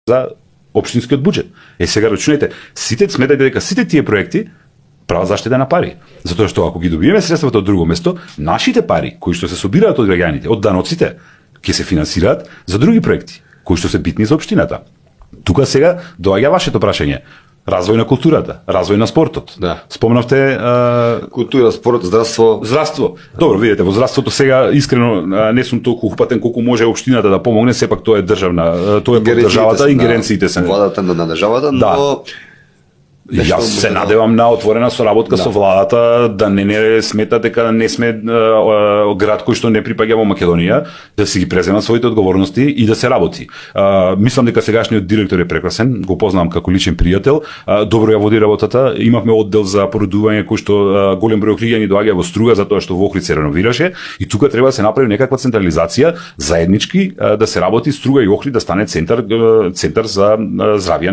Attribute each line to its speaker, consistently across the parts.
Speaker 1: за општинскиот буџет. Сега рачунајте, сметајте дека сите тие проекти прават заштеда на пари. Затоа што ако ги добиеме средствата од друго место, нашите пари кои што се собираат од граѓаните, од даноците, ќе се финансираат за други проекти кои што се битни за општината. Тука сега доаѓа вашето прашање. Развој на културата, развој на спортот.
Speaker 2: Да.
Speaker 1: Спомнавте
Speaker 2: култура, спорт, здравство.
Speaker 1: Здравство. Добро, видите, во здравството сега искрено не сум толку упатен колку може општината да помогне, сепак тоа е државна, тоа е под државата, ингеренциите се.
Speaker 2: Владата на државата, но
Speaker 1: да. Јас се надевам на отворена соработка со владата, да не смета дека не сме град кој што не припаѓа во Македонија, да си ги преземат своите одговорности и да се работи. Мислам дека сегашниот директор е прекрасен, го познавам како личен пријател, добро ја води работата, имавме оддел за породување кој што голем број граѓани доаѓа во Струга затоа што во Охрид се реновираше и тука треба да се направи некаква централизација, заеднички да се работи Струга и Охрид да стане центар за здравје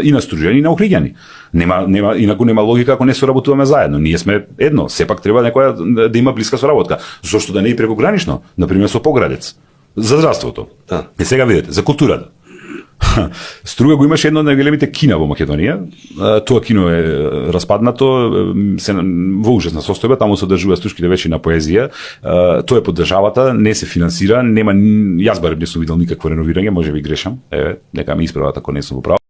Speaker 1: и на Стружани и на Охриѓани. Инаку нема логика ако не соработуваме заедно. Ние сме едно, сепак треба некоја да има блиска соработка. Зошто да не и прекогранично, например со Поградец. За здравството.
Speaker 2: Да.
Speaker 1: И сега видите, за културата. Струга го имаше едно од најголемите кина во Македонија. Тоа кино е распаднато, во ужасна состојба, таму се одржува стушките вечи на поезија. Тоа е под државата, не се финансира, нема, јас барем не сум видел никакво реновирање, можеби грешам. Нека ме исправат ако не сум во право.